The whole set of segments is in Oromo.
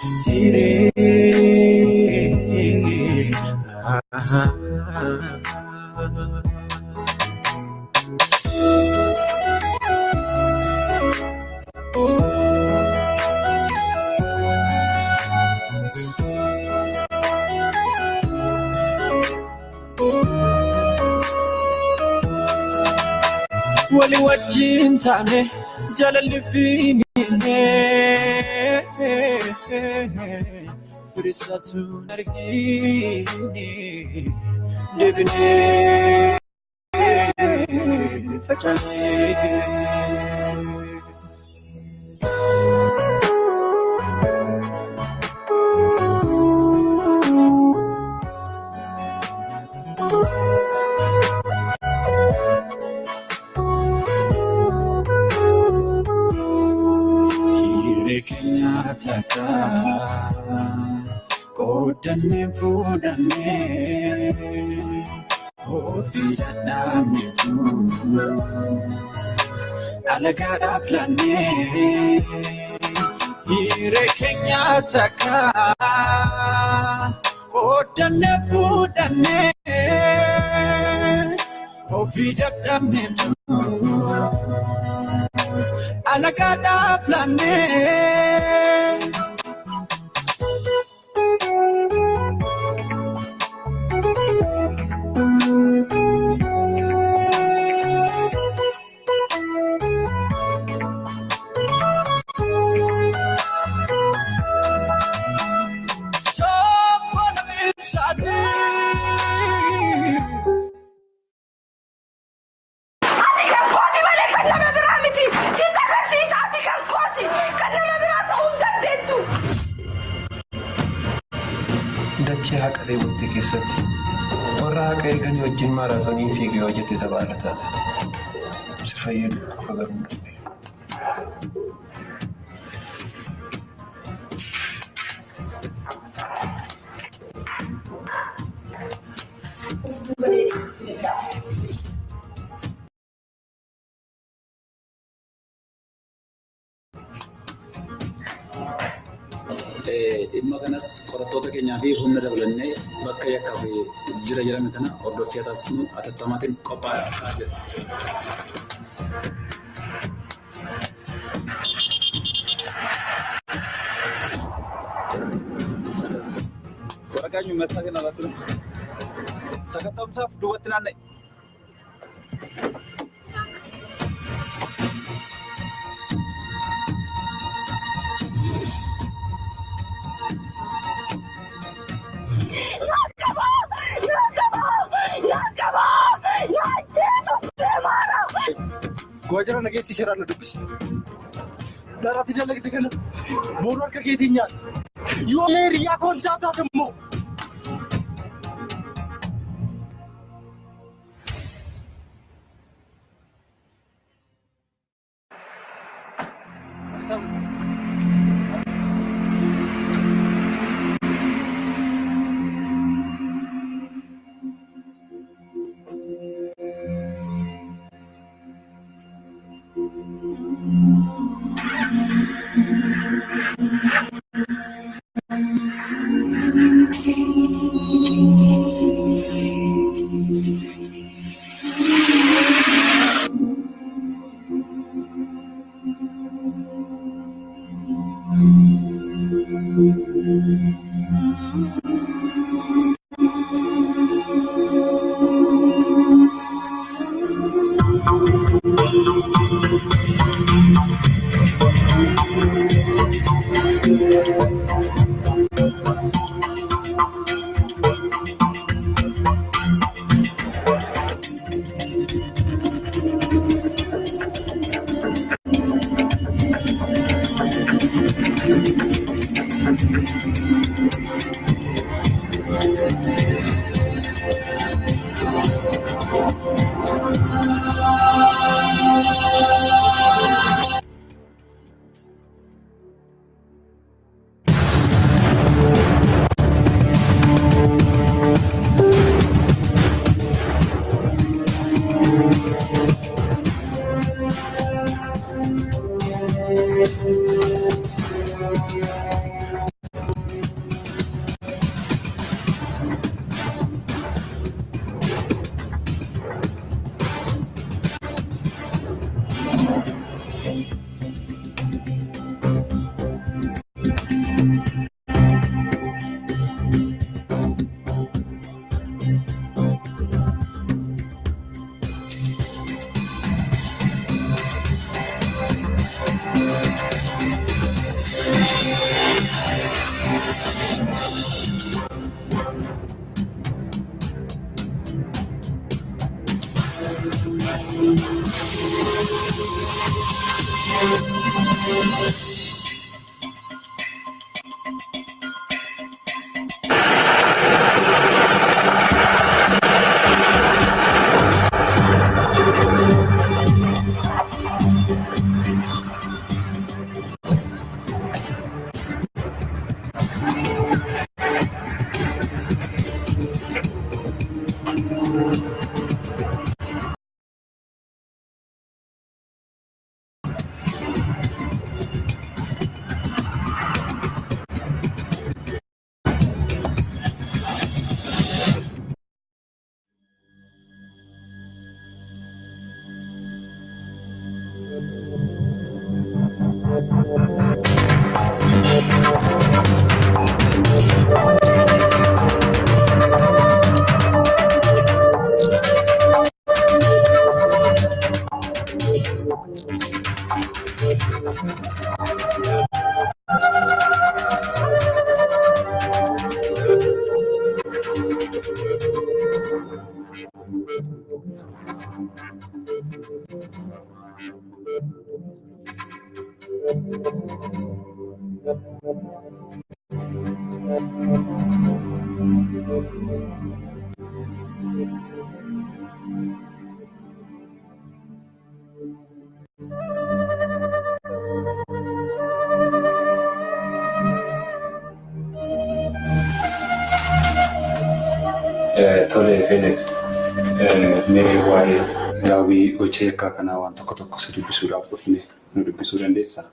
Tire. Wali wajin tane jalali finine Firisatu nargini Devine Fachane Taka Kodane fudane Ofida nami tu Alagada plane Hire Kenya taka Kodane fudane Ofida nami tu Alagada plane Dachee haqalee waqtii keessatti warra haqa eeganii wajjin maaraatoonii fiigee hojjete taphaala taate si fayyadu qofa garuu dhabee. Imma kanas qorattoota keenyaa fi humna dabalannee bakka yakkaa fi jira jedhame kana hordoffii taasisnu atattamaatiin qophaa'aa jira. Waraqaan yuumeessaa kana irratti sagantaamsaaf duubatti naanna'e. Gojra nagesi serana dubisi. Darati dalagti kana boru harka keetiin nyaata. Yoo meeriyaa kontaataa immoo Tole Felix, mee waa'ee yaa'ii hojii akka kanaa waan tokko si dubbisuudhaaf dhufne nu dubbisuu dandeessaa?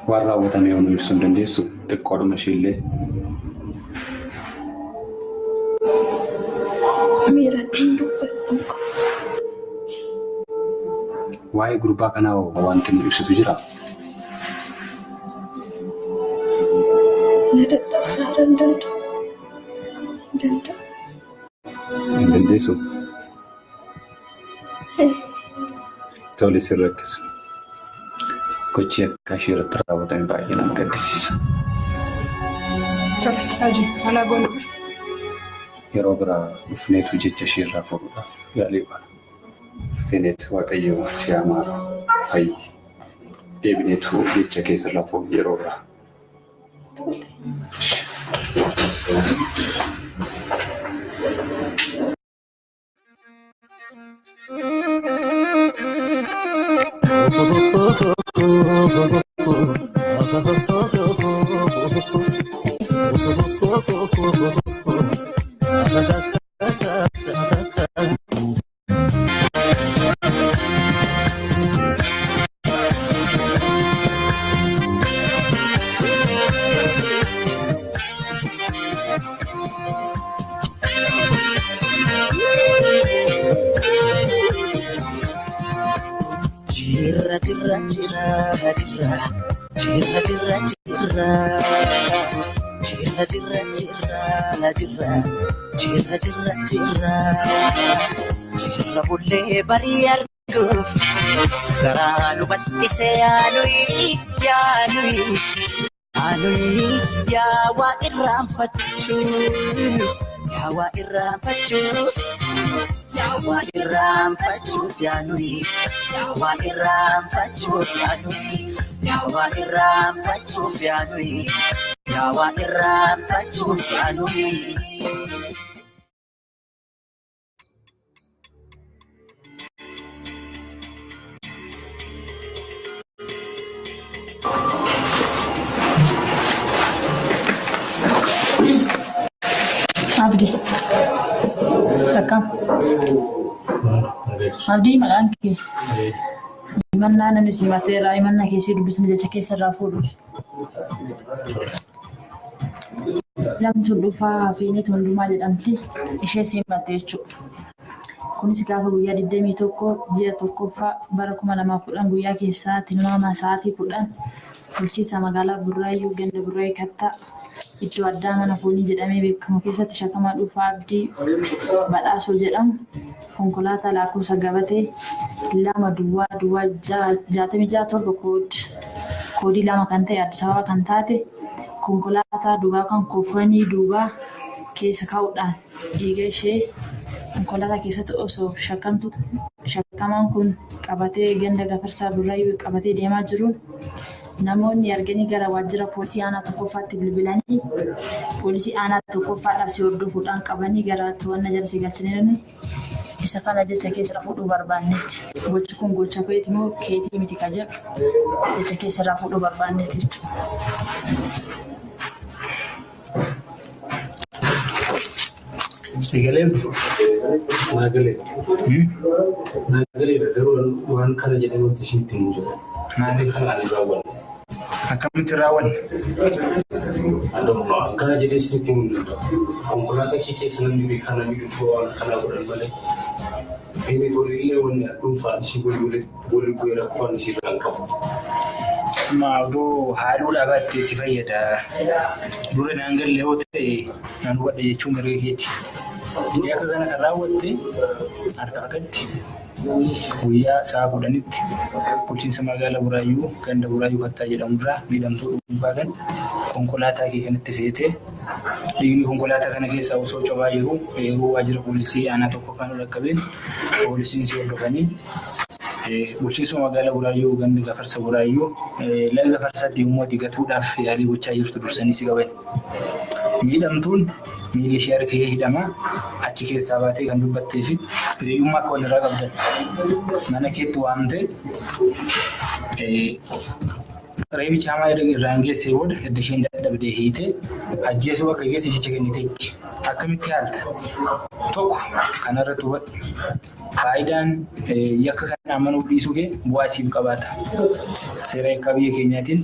Waan raawwatame yoo nu ibsuu hin dandeessu xiqqoodhuma ishiillee. Miiratiin dubbadhu. Waa'ee gurbaa kanaa wanti nu ibsitu jira? Na dadhabsaa hin danda'u. Hin dandeessu? Tole si rakkisu. Gochi akka ishee irratti raawwatame baay'ee nama gaddisiisa. Tole Saajii alaa goonudha. Yeroo biraa dhufneetu jecha ishee irraa fuudhuudhaaf yaalii baana. Dhufneetu Waaqayyo si amaara fayyi. Deebineetu jecha keessa irraa fuudhu yeroo biraa. Jirra bullee barii arguuf garaa nu bal'isee yaanuyi yaawaa irraanfachuuf yaanuyi Abdi. Sakam. Abdi malaan kee. Imannaa namni si mateera imannaa keessi dubbisni jecha keessa irraa fuudhu. Lamtu dhufaa fiineet hundumaa jedhamti ishee simatte jechuudha. Kunis gaafa guyyaa 21 ji'a tokkoffaa bara 2010 guyyaa keessaa tilmaama sa'aatii 10 bulchiinsa magaalaa Burraayyuu ganda Burraayii Kattaa iddoo addaa mana foonii jedhamee beekamu keessatti shakamaa dhufaa Abdii Badhaasoo jedhamu konkolaataa lakkoofsa gabatee 2-66 koodii 2 kan ta'e Addis Ababa kan taate konkolaataa duubaa kan koofanii duubaa keessa kaa'uudhaan dhiiga ishee konkolaataa keessatti osoo shakkamaan kun qabatee ganda Gafarsaa Burraayyuu qabatee deemaa jiruun namoonni arganii gara waajjira poolisii aanaa tokkoffaatti bilbilanii poolisii aanaa tokkoffaadhaas hordofuudhaan qabanii gara to'annaa jala si galchanii isa kana jecha keessa fuudhuu barbaanneeti. Gochi kun gocha keetii moo keetii miti ka jedhu jecha keessa fuudhuu barbaanneeti jechuudha. Sagaleen naagalee garuu waan kana jedhamutti sitti hin jiru. Maaliif kanaan raawwanne? Akkamitti raawwanne? Kana jedhee sitti hin jiru. Konkolaataa kee keessa namni beekaa namni dhufu waan kanaa godhan malee. Feene tolillee wanni dhuunfaan isii walii bu'ee rakkoon isii irraan qabu. Maaduu haaluu dhaabattee si fayyada. Dura naangallee yoo ta'e nan hubadha jechuun mirga keeti. Akka kana kan raawwatte harka harkatti guyyaa sa'a 10tti bulchiinsa magaalaa Burraayyuu ganda Burraayyuu Kattaa jedhamurraa miidhamtuu dhuunfaa kan konkolaataa kee kanatti feetee dhiigni konkolaataa kana keessaa osoo cobaa yeroo waajjira poolisii aanaa tokko kan rakkabeen poolisiin si hordofanii bulchiinsa magaalaa Buraayyuu gandi Gafarsa Buraayyuu laga Gafarsaatti immoo digatuudhaaf yaalii gochaa jirtu dursanii si qaban. Miidhamtuun miilli ishee harkee hidhama achi keessaa baatee kan dubbattee fi hiriyyummaa akka walirraa qabdan mana keetti waamtee reebicha hamaa irraan geessee booda edda isheen dadhabdee hiitee ajjeesuu akka geesse jecha kenniteetti. Akkamitti haalta? Tokko kanarratti hubadhu. Faayidaan yakka kana amanuu dhiisuu kee bu'aa siif qabaata. Seera yakkaa biyya keenyaatiin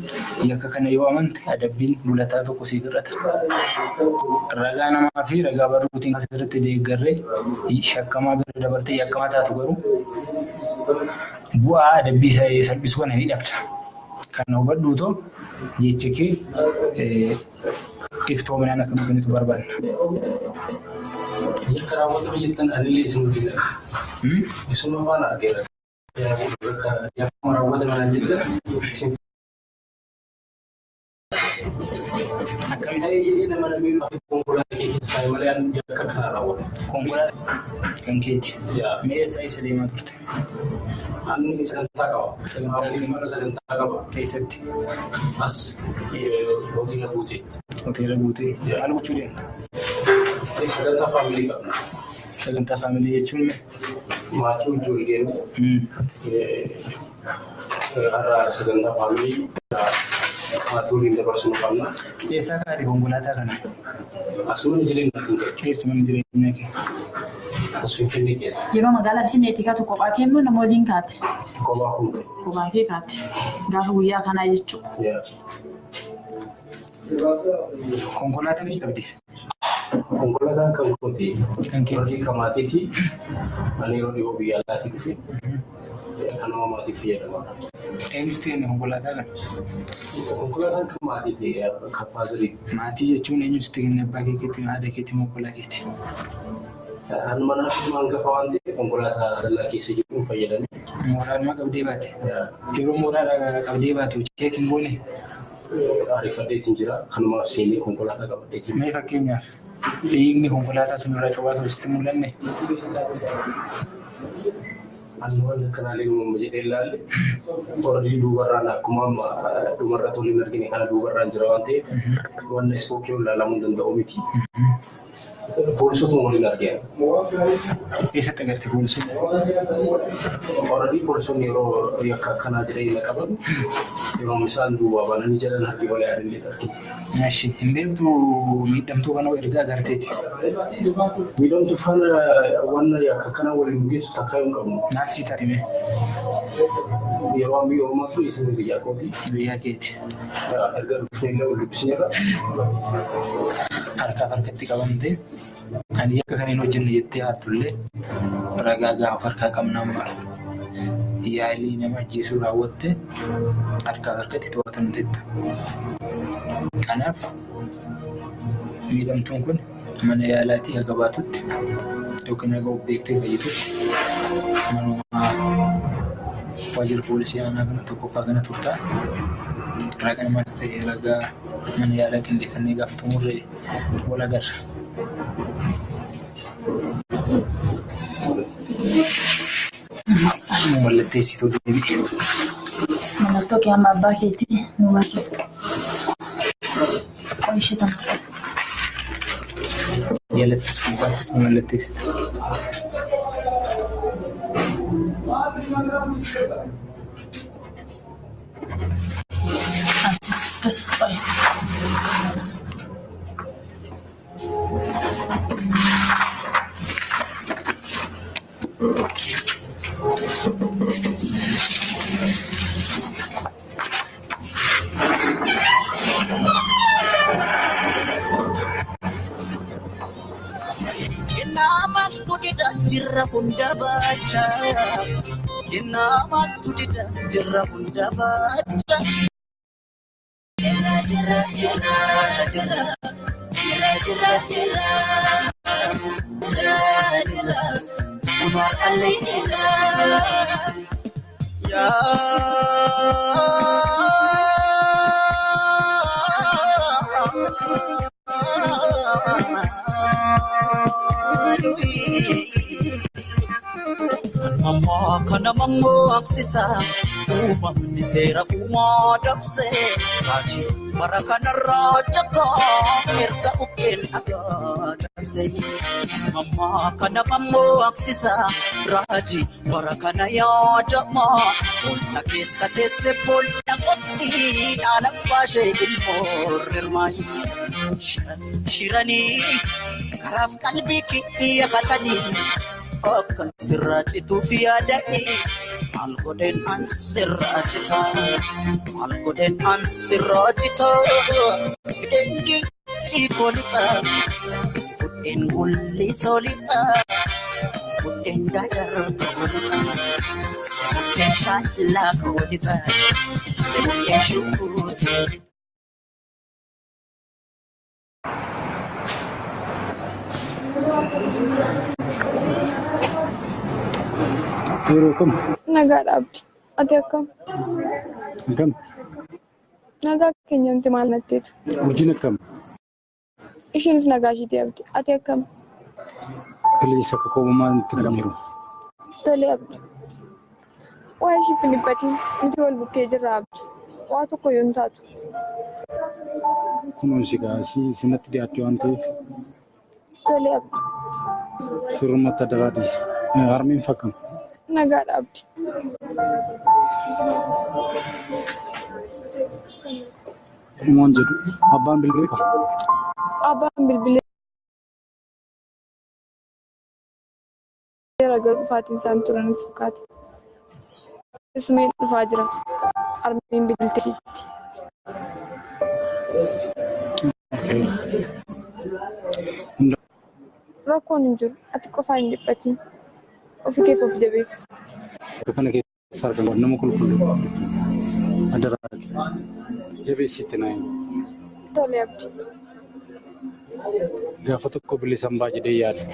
yakka kana yoo amante adabbiin bulataa tokko siif hir'ata. Ragaa namaa fi ragaa barruutiin asirratti deeggarree shakkamaa bira dabartee yakkamaa taatu garuu bu'aa adabbii salphisuu kana ni dhabda. Kana hubadhuutoo jecha kee iftoominaan akka nuti barbaanna. Yakka raawwatama jettan anillee isin hojii isuma faana argeera. Yakka raawwatama naan jettan akkamitti nama namni konkolaataa kee keessa kaa'e malee yakka kana raawwata. Konkolaataa kan keeti. Mee isa deemaa turte? Ani sagantaa qaba. Sagantaa qaba. Keessatti. As hoteela guutee. Hoteela guutee. Maal gochuu deemta? Sagantaa faamilii qabna. Sagantaa faamilii jechuun maatii wajjin wal geenye har'a sagantaa faamilii maatii waliin dabarsinu qabna. Eessaa kaate konkolaataa kana? Asuma jireenya keenya. Eessuma jireenya kee? Asuma Finfinnee keessa. Yeroo magaalaa Finfinneetti kaatu kophaa kennu nama waliin kaate? Kophaa hundee. Kophaa kee kaate. Gaafa guyyaa kanaa jechuudha. Konkolaataa ni qabdi? Konkolaataan kan kooti. Kan kee? Hojii kan maatiiti. Ani yeroo dhiyoo biyya alaatti dhufe kanuma maatii fayyadama. Eenyutu ta'e konkolaataa kana? Konkolaataan kan maatiiti kan faazilii. Maatii jechuun eenyutu ta'e abbaa keetti haadha keetti obbolaa keetti? Ani mana hangafa waan ta'eef konkolaataa dallaa keessa jiru fayyadame. Mooraa qabdee baate? Yeroo mooraa qabdee baatu cheekiin goone? Ariifadeetiin jira. Kanumaaf seenee konkolaataa qabadheetiin. Mee fakkeenyaaf dhiigni konkolaataa sun irraa cobaa ture sitti mul'anne? Ani waan akkanaalee uumama jedhee ilaalle hordii duubarraan akkuma dhumarra toliin argine kana duubarraan jira waan ta'eef waan ispookii ilaalamuu danda'u miti. Poolisota waliin argina. Eessatti agartee poolisota? Hordii poolisoonni yeroo yakka akkanaa jireenya qaban yeroo isaan duubaa bananii jiran harki balee adeemee argina. Naashi hin beektu miidhamtuu kana erga agarteeti? Miidhamtuu faana waan yakka akkanaa waliin geessu takkaa hin qabnu. Maal sii taate mee? Yeroo ambii Oromoo isin biyyaa kooti. Biyyaa keeti. Erga dhufnee wal dubbisneerra. Harkatti qabamtee ani yakka kan hin hojjenne jettee haatullee ragaa gaafa harkaa qabna amma yaalii nama ajjeesuu raawwatte harkatti to'atamteetta. Kanaaf miidhamtuun kun mana yaalaatii haga baatutti yookiin haga beektee fayyitutti manuma waajjira poolisii aanaa kana tokkoffaa kana turtaa. Ragaa namaas ta'e ragaa mana yaalaa qindeeffannee gaafa xumurree wal agarra. Mallatteessituu deebi'e. Mallattoo kee amma abbaa keetii nu barre. Qo'ishee tanaa. Jalattis gubbaattis ni mallatteessita. Asistas, ay. Kenamatu dida jirra hunda bacha. Kenamatu dida jirra hunda bacha. Kumar alai jira. Ya. Mamma kana mammoo aksisa uumamni seera uumaa dabse raajii bara kanarraa jakaa erga bukkeen dhagaa dabse. Mamma kana mammoo aksisa raajii bara kana yaadama bonna keessa teesse bonna qotti dhaala baashee ilmoo rirmaayi. Shiranii karaaf qalbii kiyya katanii. Akka sirraachituuf yaadanii maal godheen an sirraachitaa maal godheen an sirraachitaa sideengi ciikoolitaa fudheen gulli soolitaa fudheen gadartoolitaa fudheen shaallaa koolitaa fudheen shukuutee. Yeroo Nagaa dhaabdi. Ati akkam? akkam Nagaa keenyamti maal natteetu? hojiin akkam Ishiinis nagaa ishiitii abdi. Ati akkam? qilleensa akka qoomamaan itti naqameeru. Tolee abdi. Waa ishii Filippatiin nuti wal bukkee jirra abdi. Waa tokko yoo hin taatu. Kunuunsi gaasii sinatti dhiyaatte waan ta'eef Tolee abdi. sirrumatti adaraa dhiise. Harmeen fakkam. Nagaa dhaabdi. Kunuun jedhu abbaan bilbilee qaba. Abbaan bilbileera garuu dhufaatiin isaan turanitti fakkaate. Ismeen dhufaa jira. Harmeen bilbilteetti. Rakkoon hin jiru. Ati qofaa hin dhiphatin. Ofii keef of jabeessi. Kana keessa argamu nama qulqulluu adaraa jabeessitti naayi. Tolee abdi. Gaafa tokko bilisaan baay'ee yaada.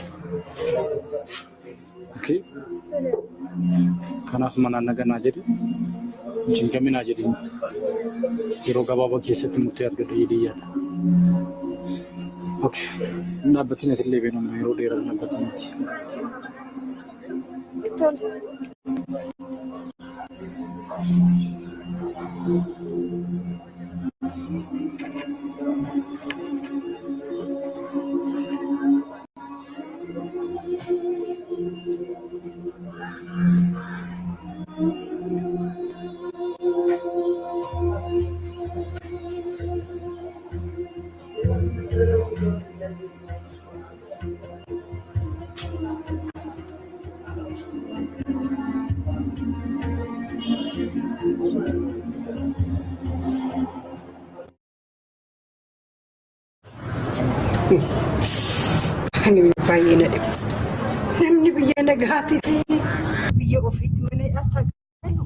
Kanaaf manaan naganaa jedhi jingaminaa jedhi yeroo gabaabaa keessatti murtee argadha jedhee yaada. Dhaabbatiin atillee beekamu yeroo dheeraa dhaabbataniiti. Tolee. Ani baay'ee na dhiba. Namni biyya nagaatti biyya ofiitti mana hidhataa galu.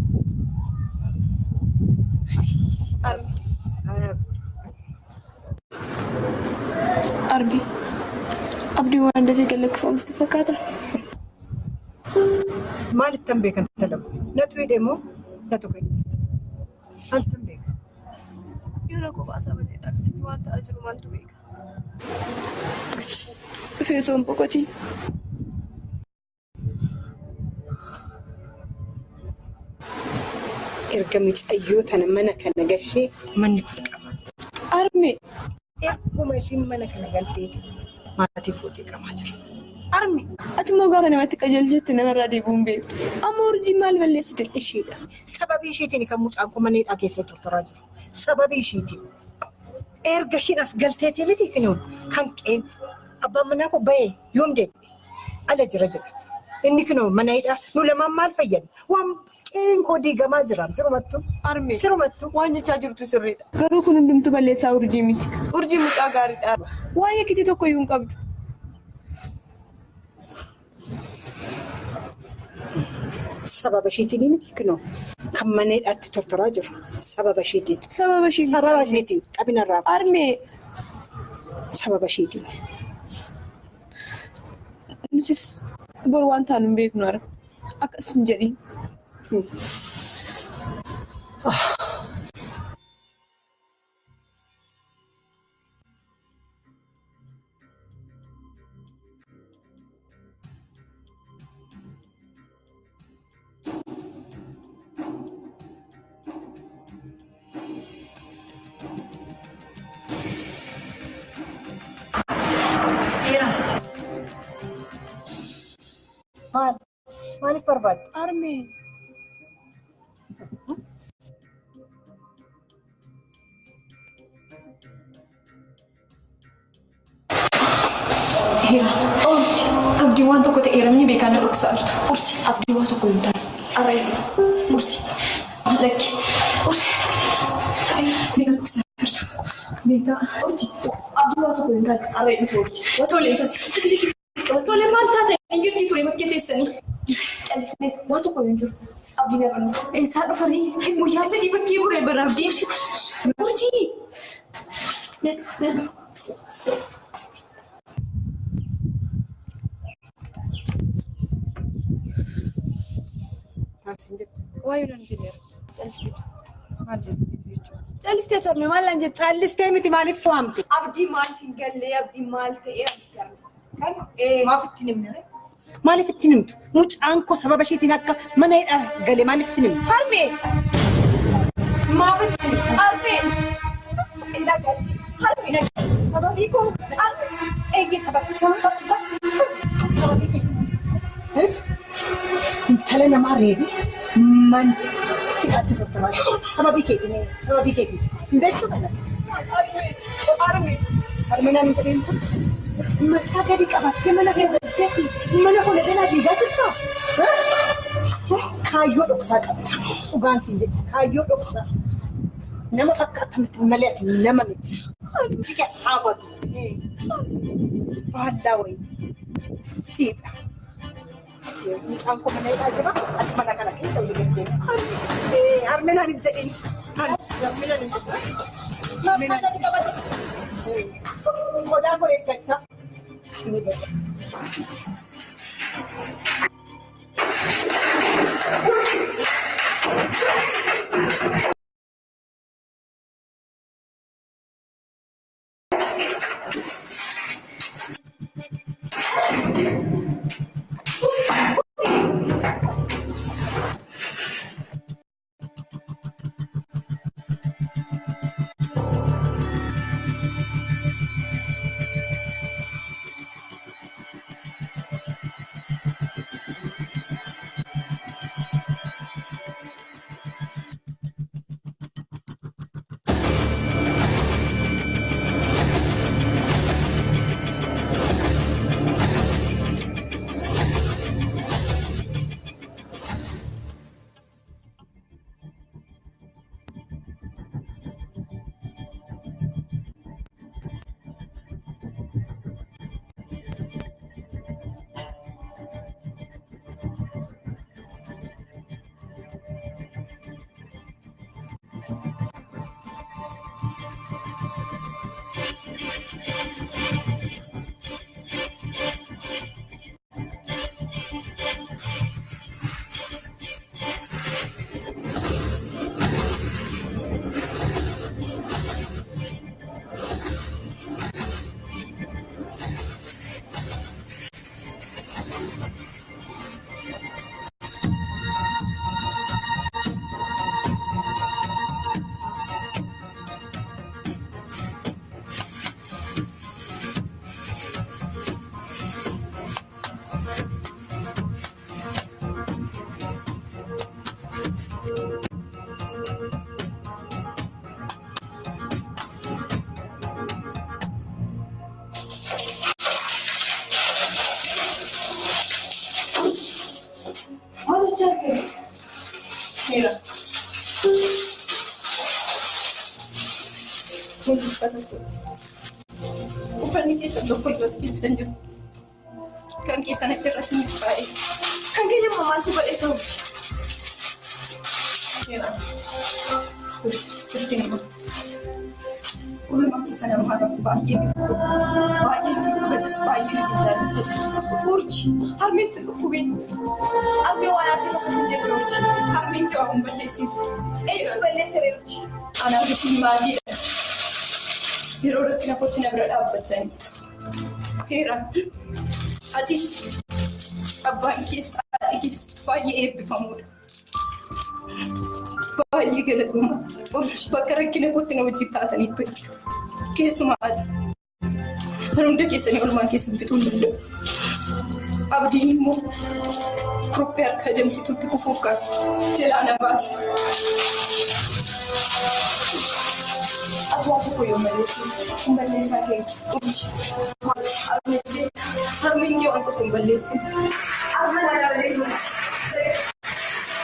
Arbi. Abdii waan dafee galakkifamsitti fakkaata. Maalittan beekan talabu? Natu hidhemoo natu kenneessa. Maalittan beekan? Yoo na qophaasa malee dhaqsitti waan ta'aa jiru maaltu beeka? Dhufee osoo hin boqotiin. Erga micayyoo tana mana kana gashee manni kun qamaa jira. Armee. Erguma ishiin mana kana galteeti maatii koo jeeqamaa jira. Armee. Ati immoo gaafa namatti qajeelchetti namarraa deebi'uun beektu. Amma urjiin maal balleessite? Ishiidha. Sababii ishiitiin kan mucaan kun mana hidhaa keessa tortoraa jiru. Sababii ishiitiin. Erga ishiin as galteetii miti kan qeen abbaan manaa koo bahee yoom deebi'e ala jira. Inni kunoo mana hidhaa nu lamaan maal fayyadu? Waan qeen koo diigamaa jira sirumattu. Armee. Sirumattu. Waan jechaa jirtu sirriidha. Garuu kun hundumtu balleessaa urjii miti. Urjii mucaa gaariidha. Waan yakkitii tokko iyyuu hin qabdu. Sababa ishiitiin miti kunoo kan mana hidhaatti tortoraa jiru. Sababa ishiitiin. Sababa ishiitiin qabinarraa. Armee. Sababa ishiitiin. Nutis bor waan taanu hin beeknu arga. Akkas hin jedhiin. Harmee. Urji, abdii waan tokko ta'e ramni beekana dhoksaa jirtu. Urji, abdii waan tokko hin taane. Arayyu. Urji, lakki. Urji, sagalee beekana dhoksaa jirtu. Beeka. Urji, abdii waan tokko hin taane. Arayyu fi urji. Waan tole hin taane. Sagalee keessa. Tole maal taate? Ingilizii ture bakkee teessanii. Callisnee waan tokko hin jiru. Abdii narra nuuf. Eessaa dhufanii? Guyyaa sadii bakkee buree bara abdii. Urji. Why you don't engineer? Callistee torme maal lan jette? Callistee miti maaliif soamte? Abdii maal hin galle abdii maal ta'e kan Maaf ittiin himne? Maaliif ittiin himtu? Mucaan koo sababa isheetiin akka mana hidhaa galee maaliif ittiin himtu? Harmee. Maaf ittiin himtu? Harmee. Harmee. Sababii koo eeyyee sababii kee. Intala namaa reebi man hidhaatti turturaa sababii keetiin hin beektu kanatti. Harmeenaan hin jedheen mataa gadi qabattee mana keewwatteetti mana kana jalaa diigaa jirtaa? Kaayyoo dhoksaa qabda. Dhugaantiin jedhe kaayyoo dhoksaa. Nama fakkaatamitti malee ati nama miti. Jika dhaabatu. Baallaa wayii. Siidha. Mucaan koo mana hidhaa jira. Ati mana kana keessa waliin gaggeenya. Harmeenaan hin jedheen. Harmeenaan hin jedheen. Mataa gadi qabate. Qodaa koo eeggachaa. Mira. Uffanni keessan tokko iddoo as keessan jiru. Kan keessan achirras ni baay'ee. Kan keenya maaltu badheessa hojii? Mira. Sirriitti ni godhu. Ulumaan keessan nama baay'ee bifu. Baay'ee si kabajas baay'ee si jaallatas. Urji harmeen dhukkubeen. Abbee waan akka tokko jettee urji. Harmeen kee waan balleessitu. Eenyu balleessee urji? Anaaf isin maatiidha. Yeroo irratti namooti na bira dhaabbataniitu. Heera. Atis abbaan keessa haadha keessa baay'ee eebbifamuudha. Baay'ee galatuma. Urji bakka rakkina kootti na wajjin taataniitu. Keessumaa ati. Hunda keessanii olmaa keessan fixuu hin danda'u. Abdiin immoo Kuruphee harka deemsituutti kufuuf jalaa na baase. Abbaa tokko yoo malleessin balleessaa keenya urji. Harmeen kee wanta kun balleessin. Amma na balleessin.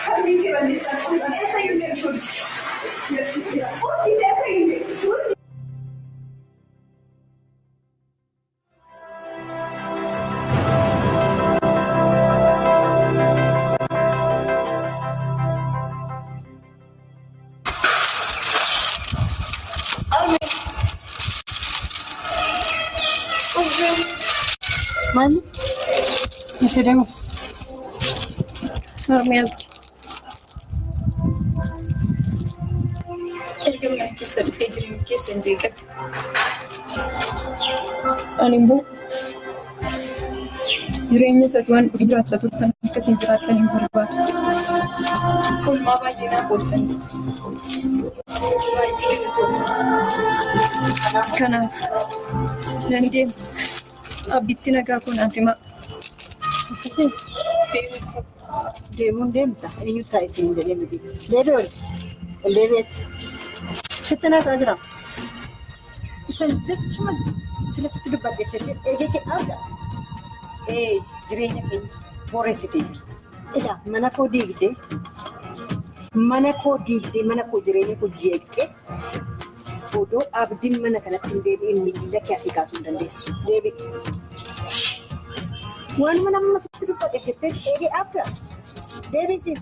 Harmeen kee balleessaa eessa yoo deemtu? Mana? Masih ada. Normal. Erga mana kisah dipejirin kisah jika. Animbu. Jireenya satuan jiraachaa turtan akkasiin jiraattan hin barbaadu. Kulmaa baay'ee naaf ooltaniitu. Baay'ee galatoomaa. Kanaaf nan deema. Abbitti nagaa kun naaf himaa. Akkasii deemuun deemta. Eenyu taa'e siin jedhee miti. Deebii oli. Deebi'eetti. Sitti naasaa jira. Isan jechuma sila sitti dubbaddeef jettee eegee kee dhaabda. Jireenya keenya boreessitee jirta. Ilaa mana koo diigdee mana koo jireenya koo jeeqxee odoo abdiin mana kanatti hin deebi'in miila kee asii kaasuu hin dandeessu. Deebi'i. Waan mana amma sitti dubbaddeef jettee eegee dhaabda. Deebi'i.